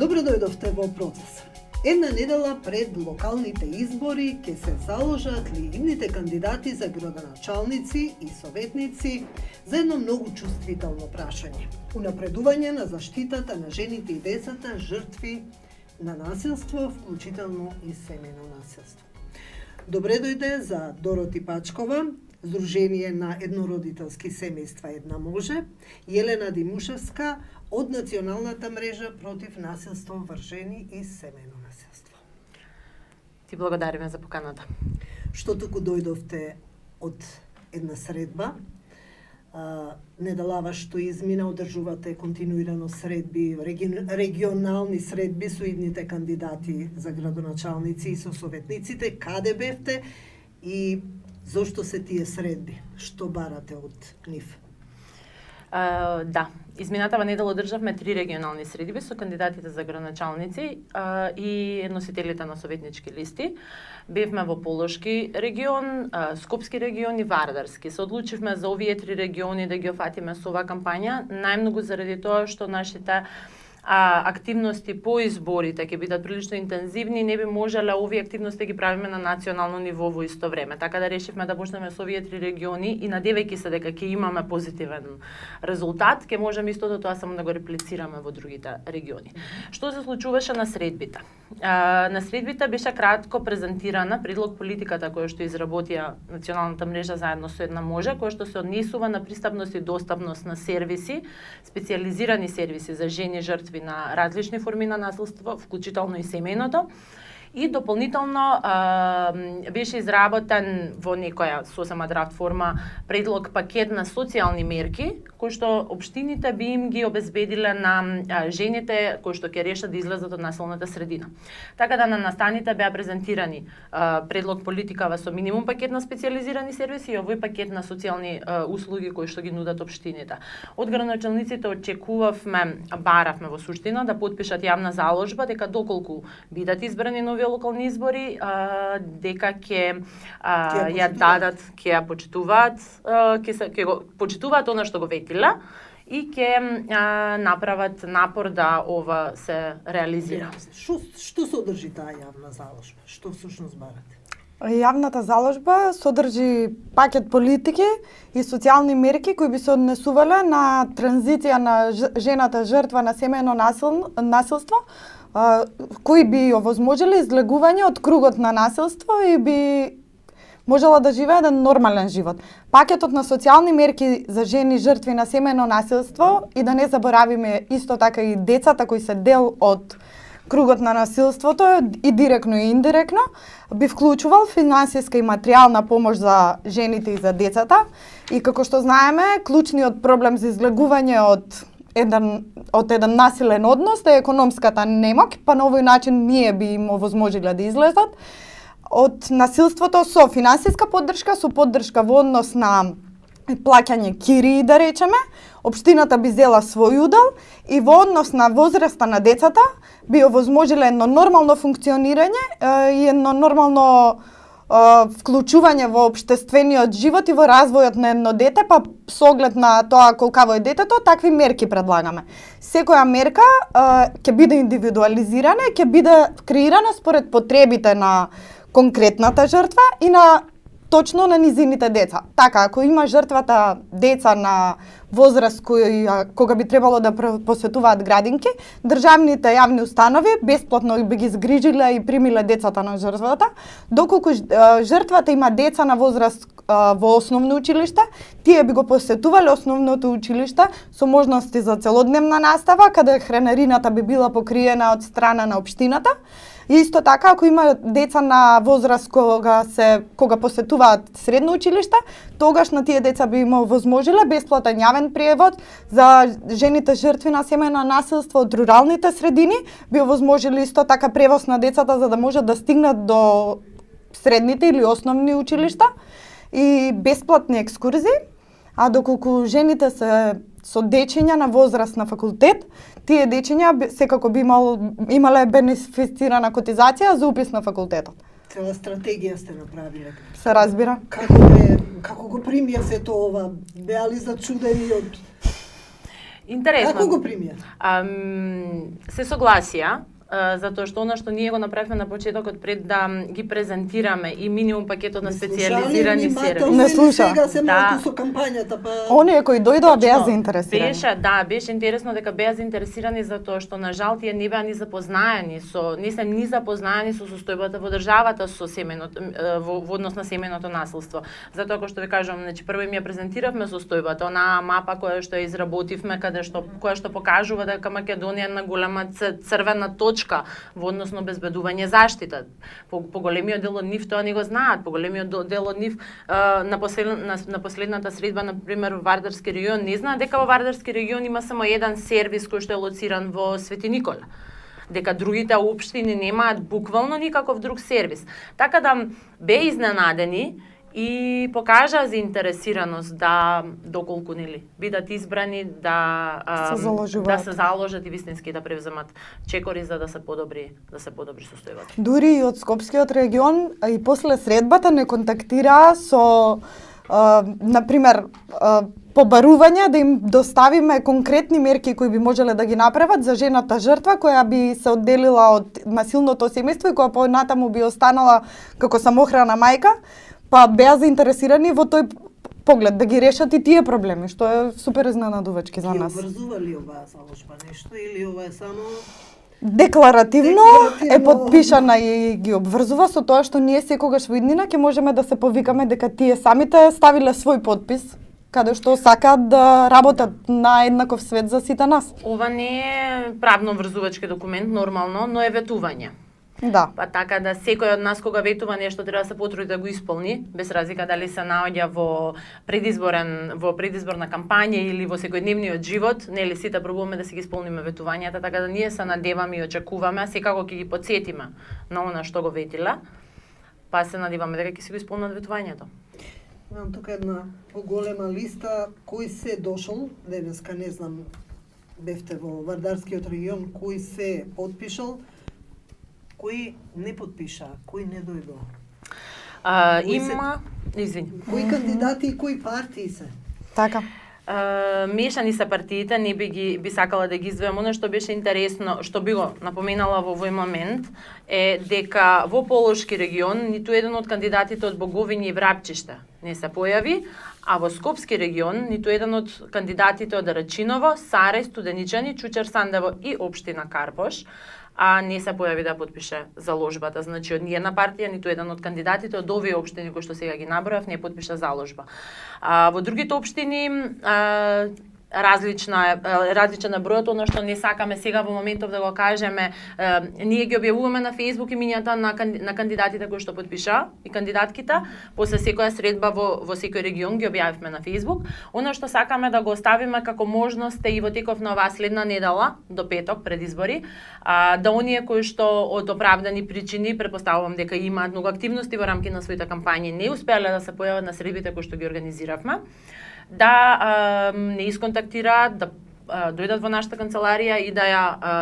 Добро дојдовте во Процес. Една недела пред локалните избори ќе се заложат легитимните кандидати за градоначалници и советници за едно многу чувствително прашање. Унапредување на заштитата на жените и децата жртви на насилство, вклучително и семејно насилство. Добре дојде за Дороти Пачкова, Сдружение на еднородителски семејства Една може, Елена Димушевска од Националната мрежа против насилство врз жени и семејно насилство. Ти благодариме за поканата. Што туку дојдовте од една средба, недалава што измина, одржувате континуирано средби, регионални средби со идните кандидати за градоначалници и со советниците. Каде бевте и зошто се тие средби? Што барате од нив? Да, изминатава недела одржавме 3 регионални средби со кандидатите за градоначалници и носителите на советнички листи. Бевме во Полошки регион, Скопски регион и Вардарски. Се одлучивме за овие 3 региони да ги офатиме со оваа кампања, најмногу заради тоа што нашите активности по изборите ќе бидат прилично интензивни, не би можеле овие активности да ги правиме на национално ниво во исто време. Така да решивме да почнеме со овие 3 региони и надевајќи се дека ќе имаме позитивен резултат, ќе можеме истото тоа само да го реплицираме во другите региони. Што се случуваше на средбите? На средбите беше кратко презентирана предлог политиката која што изработија Националната мрежа заедно со Една може, која што се однесува на пристапност и достапност на сервиси, специјализирани сервиси за жени жртви на различни форми на насилство, вклучително и семејното. И дополнително беше изработен во некоја сосема драфт форма предлог пакет на социјални мерки кои што општините би им ги обезбедиле на жените кои што ќе решат да излезат од насилната средина. Така да на настаните беа презентирани предлог политикава со минимум пакет на специјализирани сервиси и овој пакет на социјални услуги кои што ги нудат општините. Од градоначалниците баравме во суштина да потпишат јавна заложба дека доколку бидат избрани нови локални избори, дека ќе ја дадат, ќе ја почитуваат, ќе го почитуваат она што го ветиле и ќе направат напор да ова се реализира. Што содржи таа јавна заложба? Што всушност барате? Јавната заложба содржи пакет политики и социјални мерки кои би се однесувале на транзиција на жената жртва на семејно насилство, кои би овозможили излегување од кругот на насилство и би можела да живее еден нормален живот. Пакетот на социјални мерки за жени жртви на семејно насилство и да не заборавиме исто така и децата кои се дел од кругот на насилството и директно и индиректно, би вклучувал финансиска и материјална помош за жените и за децата. И како што знаеме, клучниот проблем за излегување од еден насилен однос е економската немоќ, па на овој начин ние би им овозможиле да излезат од насилството со финансиска поддршка, со поддршка во однос на плаќање кирии, да речеме. Општината би зела свој удел и во однос на возраста на децата би овозможиле едно нормално функционирање и едно нормално вклучување во општествениот живот и во развојот на едно дете, па со оглед на тоа колкаво е детето, такви мерки предлагаме. Секоја мерка ќе биде индивидуализирана, ќе биде креирана според потребите на конкретната жртва и на точно на низините деца. Така, ако има жртвата деца на возраст кога би требало да посетуваат градинки, државните јавни установи бесплатно би ги згрижиле и примиле децата на жртвата, доколку жртвата има деца на возраст во основно училиште, тие би го посетувале основното училиште со можности за целодневна настава, каде хранарината би била покриена од страна на општината. И исто така, ако има деца на возраст кога посетуваат средно училиште, тогаш на тие деца би имало возможиле бесплатен јавен превод за жените жртви на семејно насилство од руралните средини, би овозможили исто така превоз на децата за да можат да стигнат до средните или основни училишта и бесплатни екскурзии. А доколку жените се со дечиња на возраст на факултет, тие дечиња секако би имале бенефицирана котизација за упис на факултетот. Цела стратегија сте направиле. Се разбира. Како го примија сето ова? Беа ли зачудени од Интересно. Како го примија? Се согласија, затоа што она што ние го направивме на почетокот пред да ги презентираме и минимум пакетот на специјализирани сервиси. Не слуша. Сега се Да. малку со кампањата, па... Оние кои дојдоа беа Точно. заинтересирани. Беше интересно дека беа заинтересирани затоа што на жал тие не беа ни запознаени со не се ни запознаени со состојбата во државата со семеното во однос на семеното насилство. Затоа како што ви кажувам, значи прво им ја презентиравме состојбата, онаа мапа која што ја изработивме која што покажува дека Македонија е на голема црвена точка во однос на обезбедување заштита. Поголемиот дел од нив тоа не го знаат, поголемиот дел од нив на последната средба, на пример во Вардарски регион, не знаат дека во Вардарски регион има само еден сервис кој што е лоциран во Свети Никола, дека другите општини немаат буквално никаков друг сервис. Така да беа изненадени и покажаа заинтересираност да доколку бидат избрани да се заложат и вистински да превземат чекори за да се подобри состојбата. Дури и од Скопскиот регион и после средбата не контактираа со на пример побарување да им доставиме конкретни мерки кои би можеле да ги направат за жената жртва која би се одделила од насилното семејство и која понатаму би останала како самохрана мајка. Па беа заинтересирани во тој поглед да ги решат и тие проблеми, што е супер изненадувачки за нас. Ги обврзува ли оваа заложба нешто или ова е само Декларативно е подпишана и ги обврзува со тоа што ние секогаш во иднина ќе можеме да се повикаме дека тие самите ставиле свој подпис каде што сакаат да работат на еднаков свет за сите нас. Ова не е правно врзувачки документ нормално, но е ветување. Да. Па така да секој од нас кога ветува нешто треба да се потруди да го исполни, без разлика дали се наоѓа во предизборна кампања или во секојдневниот живот, нели сите пробуваме да си ги исполниме ветувањата, така да ние се надеваме и очекуваме, секако ќе ги потсетиме на она што го ветила, па се надеваме дека ќе си го исполнат ветувањето. Имам тука една поголема листа кој се дошол, денеска не знам, бевте во Вардарскиот регион, кој се подпишал, кои не подпиша, кои не дојдоа? Кои кандидати и кои партии се? Така. Мешани се партиите, не би сакала да ги издвојам. Оно што беше интересно, што би го напоменала во овој момент, е дека во Полошки регион ниту еден од кандидатите од Боговиње и Врапчиште не се појави, а во Скопски регион ниту еден од кандидатите од Рачиново, Сарај, Студеничани, Чучер Сандево и општина Карпош не се појави да подпише заложбата. Значи, од ниједна партија, ниту еден од кандидатите од овие општини кои што сега ги набројав не подпиша заложба. Во другите општини различен е бројот, оно што не сакаме сега во моментов да го кажеме, ние ги објавуваме на Facebook имињата на кандидатите кои што подпиша и кандидатките, после секоја средба во секој регион ги објавивме на Facebook. Оно што сакаме да го оставиме како можност и во теков на оваа следна недела до петок пред избори, да оние кои што од оправдани причини, претпоставувам дека имаат многу активности во рамки на своите кампањи, не успеале да се појават на средбите кои што ги организиравме, да не исконтактираат, да дојдат во нашата канцеларија и да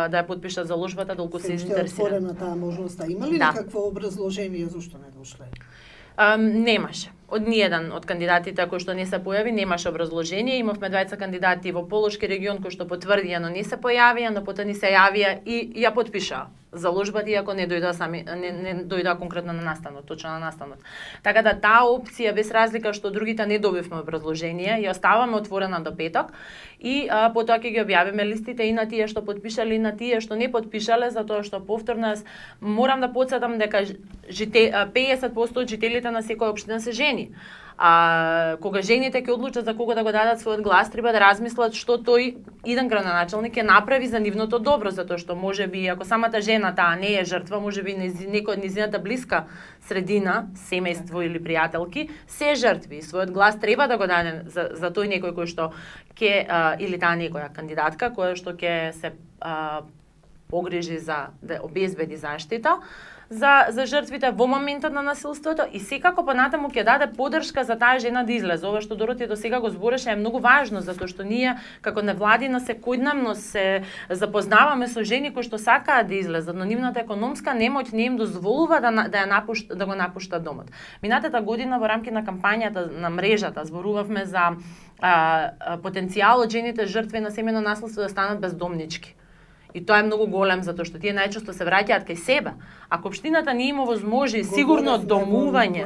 ја подпишат заложбата долку се интересираат. Уште отворена таа можност, има ли некакво образложение зошто не дошле? Немаше. Од ниеден од кандидатите кои што не се појави немаше образложение. Имавме двајца кандидати во Полошки регион кои што потврдија, но не се појавија, но потоа ни се јавија и ја подпишаа заложбата, иако не дојдоа сами, не дојдоа конкретно на настанот, точно на настанот. Така да таа опција, без разлика што другите не добивме образложение, ја оставаме отворена до петок и потоа ќе ги објавиме листите и на тие што подпишале и на тие што не подпишале, затоа што повторно морам да потсетам дека 50% од жителите на секоја општина се жени. Кога жените ќе одлучат за кого да го дадат својот глас, треба да размислат што тој иден градоначалник ќе направи за нивното добро, затоа што можеби ако самата жена таа не е жртва, можеби некој од низината блиска средина, семејство или пријателки се жртви. Својот глас треба да го даде за тој некој кој што ќе или таа некоја кандидатка која што ќе се погрижи за да обезбеди заштита, за жртвите во моментот на насилството и секако понатаму ќе даде поддршка за таа жена да излезе. Ова што Дороти до сега го збореше е многу важно, затоа што ние како невладина секојдневно се запознаваме со жени кои што сакаат да излезат, но нивната економска немоќ не им дозволува да го напуштат домот. Минатата година во рамки на кампањата на мрежата зборувавме за потенцијалот жените жртви на семејно насилство да станат бездомнички. И тоа е многу голем, затоа што тие најчесто се враќаат кај себе. Ако општината не има возможи сигурно домување,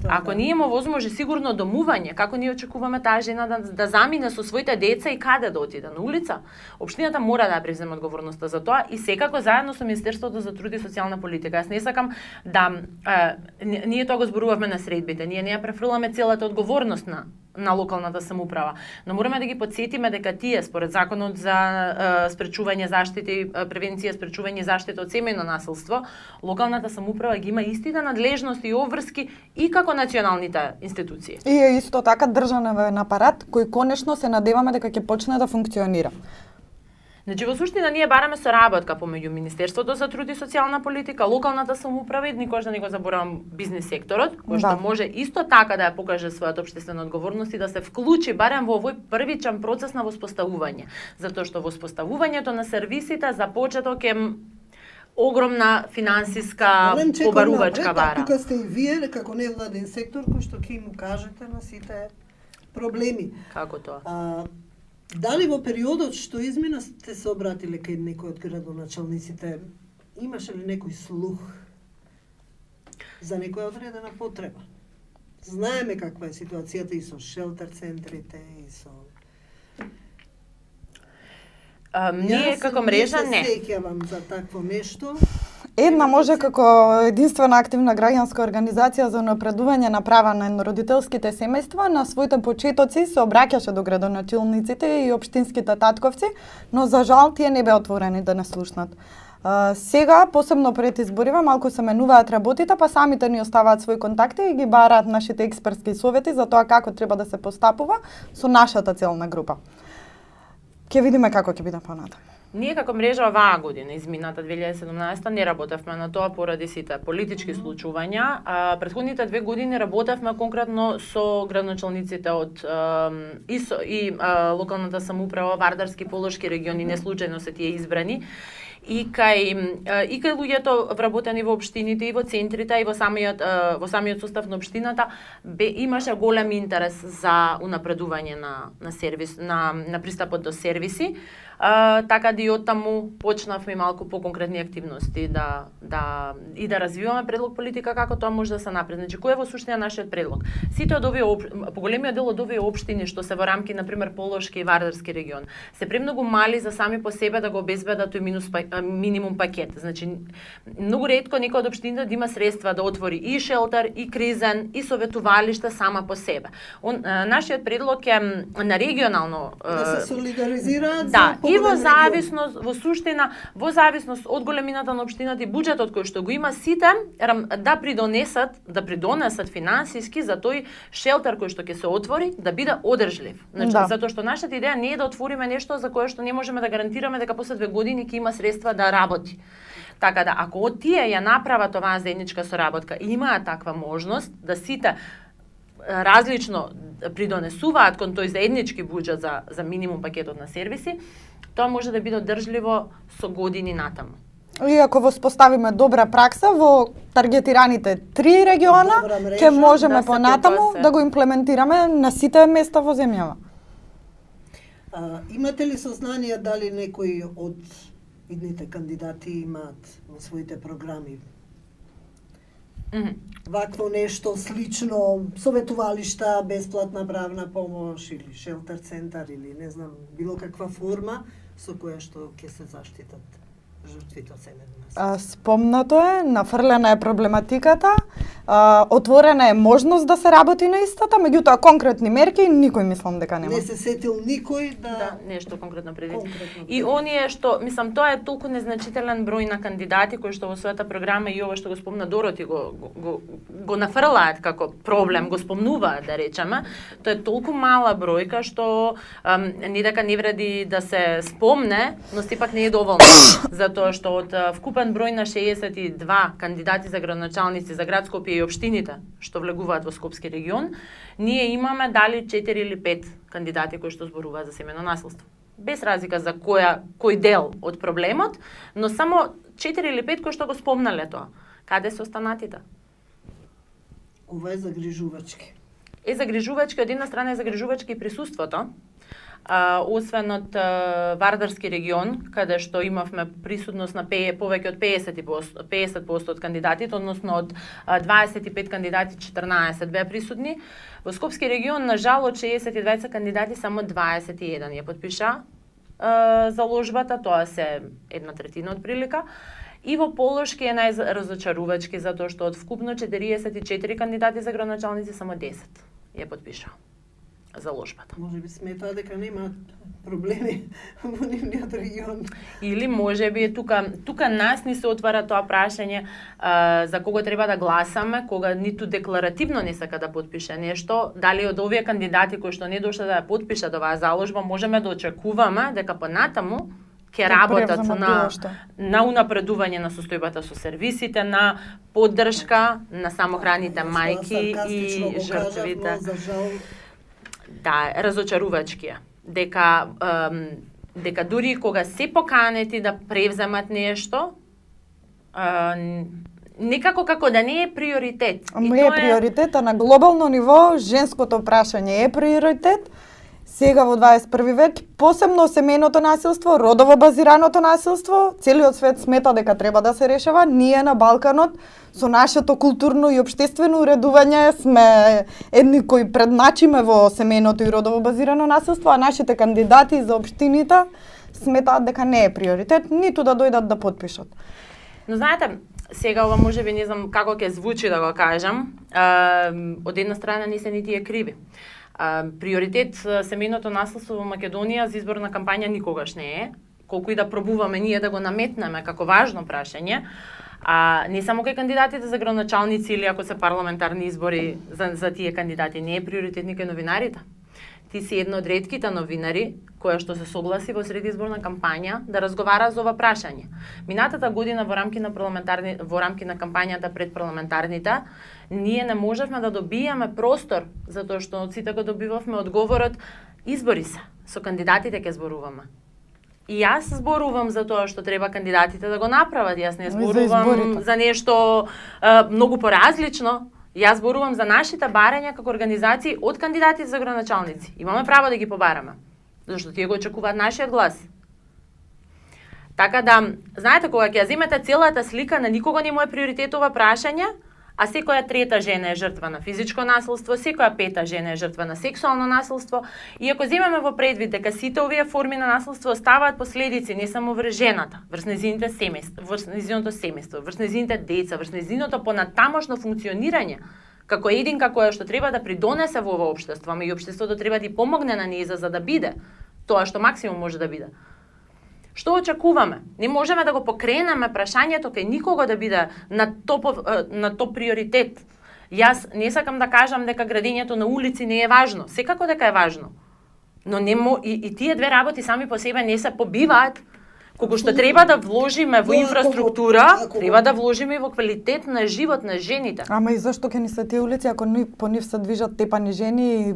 ако не има возможи сигурно домување, како ние очекуваме таа жена да замине со своите деца и каде да отиде, на улица? Општината мора да преземе одговорноста за тоа и секако заедно со Министерството за труд и социјална политика. Јас не сакам да ние тоа го зборувавме на средбите, ние не ја префрламе целата одговорност на локалната самоуправа, но мораме да ги подсетиме дека тие според законот за спречување заштита и превенција, спречување заштита од семејно насилство, локалната самоуправа ги има истите надлежности и обврски и како националните институции. И е исто така државен апарат кој конечно се надеваме дека ќе почне да функционира. Значи, во суштина, ние бараме соработка помеѓу Министерството за труд и социјална политика, локалната самоуправа и никош да не го заборавам бизнис секторот, кој што може исто така да ја покаже својата општествена одговорност и да се вклучи барем во овој првичен процес на воспоставување. Затоа што воспоставувањето на сервисите започеток е огромна финансиска побарувачка бара. Тука сте и вие како невладен сектор кој што ќе им кажете на сите проблеми. Како тоа? Дали во периодот што измина сте се обратиле кај некој од градоначалниците, имаше ли некој слух за некоја одредена потреба? Знаеме каква е ситуацијата и со шелтер центрите и со ние како мрежа не. Јас се сеќавам за такво нешто. Една може како единствена активна граѓанска организација за унапредување на права на родителските семејства на своите почетоци се обраќаше до градоначалниците и општинските татковци, но за жал тие не беа отворени да не слушнат. Сега, посебно пред избориве, малку се менуваат работите, па самите ни оставаат своји контакти и ги бараат нашите експертски совети за тоа како треба да се постапува со нашата целна група. Ќе видиме како ќе биде понатаму. Ние како мрежа оваа година, измината 2017, не работевме на тоа поради сите политички случувања. Претходните 2 години работевме конкретно со градоначалниците од локалната самоуправа, Вардарски, Полошки региони, не случајно се тие избрани. И кај луѓето вработени во општините и во центрите и во самиот состав на општината имаше голем интерес за унапредување на сервис, на пристапот до сервиси. Така да и оттаму почнавме малку поконкретни активности да развиваме предлог политика како тоа може да се напред. Значи, кој е во суштина нашиот предлог? Сите од овие поголемиот дел од овие општини што се во рамки на пример Полошки и Вардарски регион се премногу мали за сами по себе да го обезбедат тој минимум пакет. Значи, многу ретко некој од општините да има средства да отвори и шелтер, и кризен, и советувалиште сама по себе. Нашиот предлог е на регионално да се солидаризираат. Да, и во зависност, во суштина, во зависност од големината на општината и буџетот кој што го има, сите да придонесат финансиски за тој шелтер кој што ќе се отвори да биде одржлив. Значи, затоа што нашата идеја не е да отвориме нешто за кое што не можеме да гарантираме дека после 2 години ќе има средства да работи. Така да, ако тие ја направат оваа заедничка соработка и имаат таква можност да сите различно придонесуваат кон тој заеднички буџет за минимум пакетот на сервиси, тоа може да биде одржливо со години натаму. И ако воспоставиме добра пракса во таргетираните 3 региона, ќе можеме понатаму да го имплементираме на сите места во земјава. Имате ли сознание дали некои од идните кандидати имаат во своите програми вакво нешто слично, советувалишта, бесплатна правна помош или шелтер центар или не знам, било каква форма со која што ќе се заштитат жртвите од семејно насилство? Спомнато е, нафрлена е проблематиката, отворена е можност да се работи на истата, меѓутоа конкретни мерки никој мислам дека нема. Не се сетил никој да нешто конкретно предвиди. И оние што, мислам, тоа е толку незначителен број на кандидати кои што во својата програма и ова што го спомна Дороти го нафрлаат како проблем, го спомнуваат, да речеме, тоа е толку мала бројка што не дека не вреди да се спомне, но сепак не е доволно. затоа што од вкупен број на 62 кандидати за градоначалници за град Скопје и општините што влегуваат во Скопски регион, ние имаме дали 4 или 5 кандидати кои што зборуваат за семејно насилство. Без разлика за кој дел од проблемот, но само 4 или 5 кои што го спомнале тоа. Каде се останатите? Ова е загрижувачки. Загрижувачки, од една страна е загрижувачки присуството, освен од Вардарски регион, каде што имавме присутност на повеќе од 50% од кандидатите, односно од 25 кандидати 14 беа присутни. Во Скопски регион, на жал, од 62 кандидати само 21 ја подпиша заложбата, тоа се 1/3 од прилика. И во Полошки е најразочарувачки затоа што од вкупно 44 кандидати за градоначалници само 10 ја подпиша заложбата. Може би сметаа дека нема проблеми во нивниот регион. Или може би тука нас ни се отвара тоа прашање за кого треба да гласаме, кога ниту декларативно не сака да подпише нешто, дали од овие кандидати кои што не дошла да ја подпишат оваа заложба, можеме да очекуваме дека понатаму ќе работат на унапредување на состојбата со сервисите, на поддршка на самохраните мајки и жртвите. Да, разочарувачки е. Дека дури кога се поканети да превземат нешто, некако како да не е приоритет. Не е приоритет, а на глобално ниво женското прашање е приоритет. Сега во 21 век, посебно семејното насилство, родово базираното насилство, целиот свет смета дека треба да се решава. Ние на Балканот со нашето културно и општествено уредување сме едни кои предначиме во семејното и родово базирано насилство, а нашите кандидати за општините сметаат дека не е приоритет, ниту да дојдат да подпишат. Но знаете, сега ова можеби не знам како ќе звучи да го кажам, од една страна не се ни тие криви. Приоритет семејното насилство во Македонија за изборна кампања никогаш не е, колку и да пробуваме ние да го наметнеме како важно прашање, не само кај кандидатите за градоначалници или ако се парламентарни избори за тие кандидати, не е приоритет ни кај новинарите. Ти си една од ретките новинари која што се согласи во сред изборна кампања да разговара за ова прашање. Минатата година во рамки на кампањата пред парламентарните, ние не можевме да добиеме простор затоа што од сите го добивавме одговорот избори се, со кандидатите ќе зборуваме. И јас зборувам за тоа што треба кандидатите да го направат, јас не зборувам за нешто многу поразлично. Јас зборувам за нашите барања како организации од кандидати за градоначалници. Имаме право да ги побараме, зашто тие го очекуваат нашиот глас. Така да, знаете, кога ќе ја земете целата слика, на никого не му е приоритет ова прашање, а секоја трета жена е жртва на физичко насилство, секоја пета жена е жртва на сексуално насилство, и ако земеме во предвид дека сите овие форми на насилство оставаат последици не само врз жената, врз незиното семејство, врз незините деца, врз незиното понатамошно функционирање, како единка која што треба да придонесе во ова општество, ама и општеството треба да помогне на неја за да биде тоа што максимум може да биде. Што очекуваме? Не можеме да го покренеме прашањето кај никого да биде на топ приоритет. Јас не сакам да кажам дека градењето на улици не е важно. Секако дека е важно. Но и тие две работи сами по себе не се побиваат. Кога што треба да вложиме во инфраструктура, треба да вложиме и во квалитет на живот на жените. Ама и зашто ќе ни се тие улици ако по нив се движат тепани жени и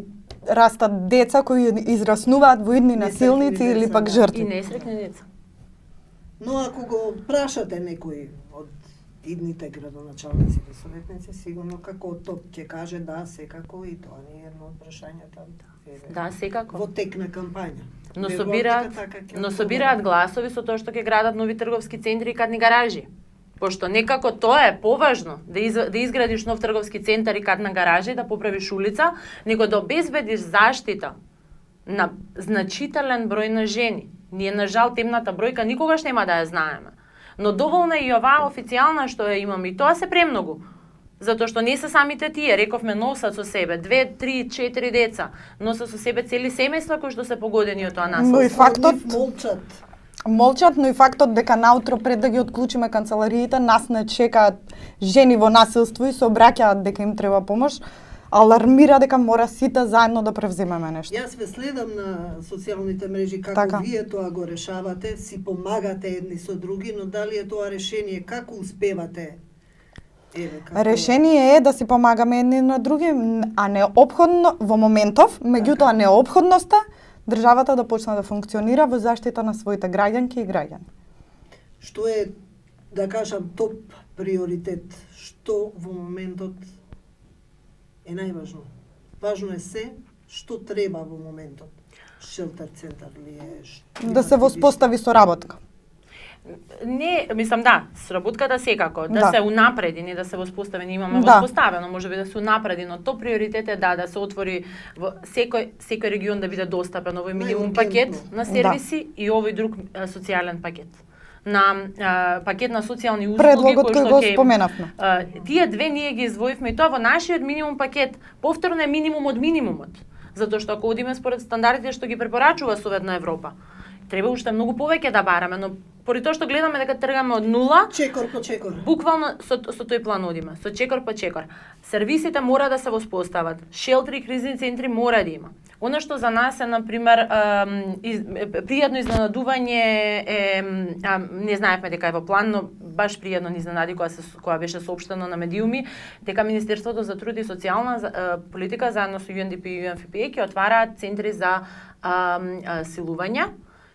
растат деца кои израснуваат во идни насилници или пак жртви. И несреќни деца. Но ако го прашате некој од идните градоначалници или советници, сигурно како топ ќе каже да, секако, и тоа не е едно од прашањата. Да, секако. Во тек на кампања. Но собираат гласови со тоа што ќе градат нови трговски центри и кадни гаражи. Пошто некако тоа е поважно, да изградиш нов трговски центар и кадна гаража и да поправиш улица, него да обезбедиш заштита на значителен број на жени. Ние, на жал, темната бројка никогаш нема да ја знаеме. Но доволна и оваа официјална што ја имаме, и тоа се премногу. Затоа што не се самите тие, рековме, носат со себе 2, 3, 4 деца, носат со себе цели семејства кои што се погодени од тоа насилство. Но и фактот молчат, но и фактот дека наутро пред да ги отклучиме канцелариите, нас не чекаат жени во насилство и се обраќаат дека им треба помош. алармира дека мора сите заедно да превземеме нешто. Јас ве следам на социјалните мрежи како Така. вие тоа го решавате, си помагате едни со други, но дали е тоа решение, како успевате? Еве, како... Решение е да си помагаме едни на други, а неопходно во моментов, меѓутоа неопходноста државата да почне да функционира во заштита на своите граѓанки и граѓани. Што е, да кажам, топ приоритет? Што во моментот е најважно? Важно е се што треба во моментот. Шелтер центар ли е? Да се воспостави соработка. Не, мислам да, сработката секако, да, Да. се унапреди, не да се воспостави, не имаме Да. воспоставено, можеби да се унапреди, но то приоритет е да се отвори во секој регион да биде достапен овој минимум пакет Најургентно. на сервиси и овој друг социјален пакет. На пакет на социјални услуги Предлогот кој го ќе споменавме. тие две ние ги издвоивме и тоа во нашиот минимум пакет. Повторно е минимум од минимумот. Затоа што ако одиме според стандардите што ги препорачува Совет на Европа, треба уште многу повеќе да бараме, но поради тоа што гледаме дека тргаме од нула, Чекор по чекор. буквално со тој план одиме, со чекор по чекор. Сервисите мора да се воспостават, шелтери, кризни центри мора да има. Оно што за нас е, например, пријатно изненадување не знаевме дека е во план, но баш пријатно ни изненади кога беше соопштено на медиуми, дека Министерството за труд и социјална политика заедно со UNDP и UNFPA ќе отвараат центри за силување,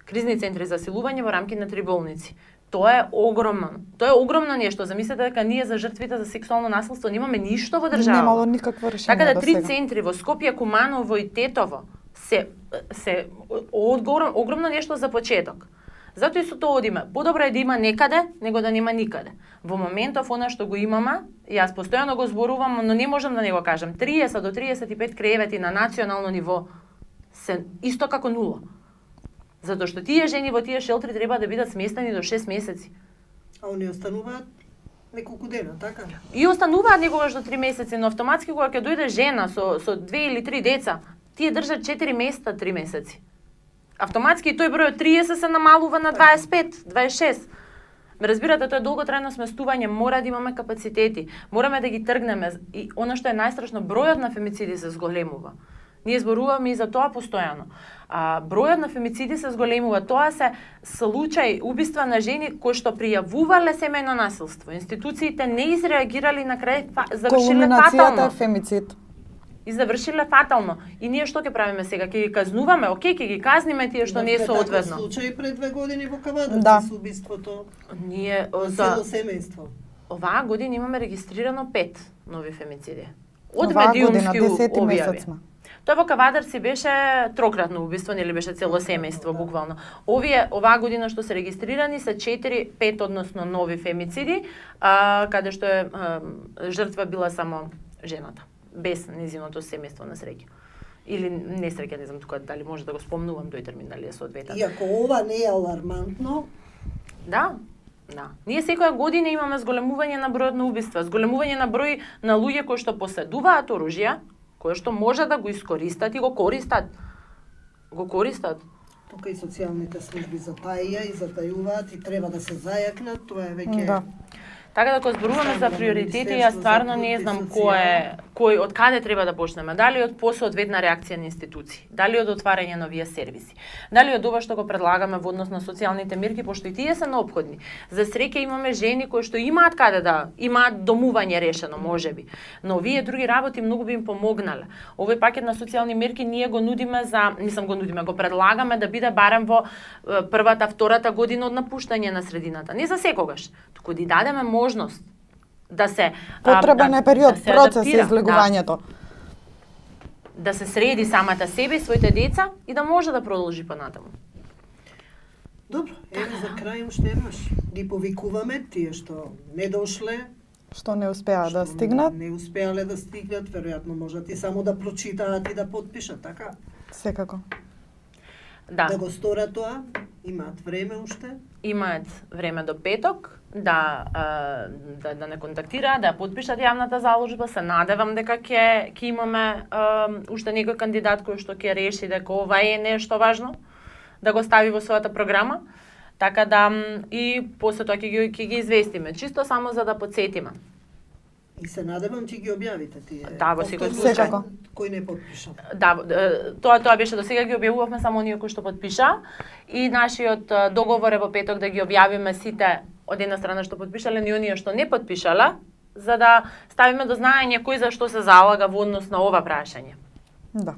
кризни центри за силување во рамки на 3 болници. Тоа е огромно. Тоа е огромно нешто. Замислете дека ние за жртвите за сексуално насилство немаме ништо во државата. Немало никакво решение Така да до 3 сега. центри во Скопје, Куманово и Тетово се огромно нешто за почеток. Затоа и со тоа одиме. Подобро е да има некаде, него да нема никаде. Во моментов она што го имаме, јас постојано го зборувам, но не можам да не го кажам. 30 до 35 кревети на национално ниво се исто како нула. Затоа што тие жени во тие шелтери треба да бидат сместени до 6 месеци. А они остануваат неколку дена, така? И остануваат некогаш до 3 месеци, но автоматски кога ќе дојде жена со 2 или 3 деца, тие држат 4 месеца, 3 месеци. Автоматски тој број од 30 се намалува на 25, 26. Ме разбирате, тоа е долготрајно сместување, мора да имаме капацитети, мораме да ги тргнеме и она што е најстрашно, бројот на фемициди се зголемува. Ние зборуваме и за тоа постојано. Бројот на фемициди се зголемува. Тоа се случаи убиства на жени кои што пријавувале семејно насилство. Институциите не изреагирали на крај, завршиле Кулминацијата фатално. е фемицид. И завршиле фатално. И ние што ќе правиме сега? Ќе ги казнуваме? Окей, ќе ги казниме тие што не е соодветно. Таков случај пред 2 години во Кавадарци Да. со убиството Ние на за цело семејство. оваа година имаме регистрирано 5 нови фемициди. Од Оваа година, медиумски 10 објави. месец сме. Тоа во Кавадарци беше трократно убиство, нели беше цело семејство буквално. Оваа година што се регистрирани се 4-5 односно нови фемициди, каде што е жртва била само жената, без незиното семејство на среќа. Или несреќа, не знам тука дали може да го спомнувам тој термин, дали е соодветен. Иако ова не е алармантно, Да, да. Ние секоја година имаме зголемување на бројот на убиства, зголемување на број на луѓе кои што поседуваат оружја, кои што може да го искористат и го користат. Го користат. тука и социјалните служби затаија и затајуваат и треба да се зајакнат, тоа е веќе... Да. Така да кога зборуваме за приоритети, јас стварно не знам кој од каде треба да почнеме. Дали од посоодветна реакција на институции, дали од отварање на овие сервиси, дали од ова што го предлагаме во однос на социјалните мерки, пошто и тие се неопходни. За среќа имаме жени кои што имаат каде да имаат домување решено, можеби, но овие други работи многу би им помогнале. Овој пакет на социјални мерки ние го нудиме го предлагаме да биде барем во првата, втората година од напуштање на средината, не за секогаш, туку да дадеме можност да се Потребен е период, да се процес адаптира, излегувањето. да се среди самата себе и своите деца и да може да продолжи понатаму. Добро, еве за крај уште еднаш. Ги повикуваме тие што не дошле, Што не успеа да што стигнат, Не успеале да стигнат, веројатно можат и само да прочитаат и да потпишат, така? секако. Да, Да го сторат тоа, имаат време уште. имаат време до петок да не контактираат, да потпишат јавната заложба. Се надевам дека ќе имаме уште некој кандидат кој што ќе реши дека ова е нешто важно да го стави во својата програма. Така да и после тоа ќе ги известиме, чисто само за да потсетиме. И се надевам ќе ги објавите тие. Да, во секој повторно, случај. Кој не потпиша. Да, тоа беше до сега, ги објавувавме само оние кои што потпиша и нашиот договор е во петок да ги објавиме сите од една страна што потпишале и оние што не потпишале, за да ставиме до знаење кој за што се залага во однос на ова прашање. Да.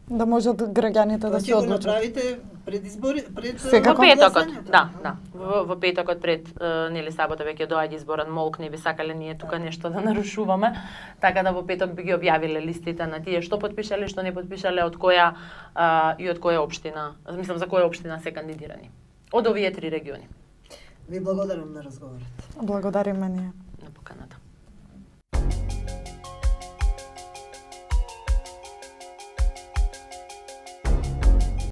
Да можат граѓаните да Тоа се ќе го одлучат. направите пред избори, пред Секако. Во петокот, гласањето? да. Во петокот пред нели сабота веќе доаѓа изборен молк, не би сакале ние тука нешто да нарушуваме, така да во петок би ги објавиле листите на тие што потпишале, што не потпишале, од која и од која општина, мислам за која општина се кандидирани. Од овие 3 региони. Ви благодарам на разговорот. Благодариме ние.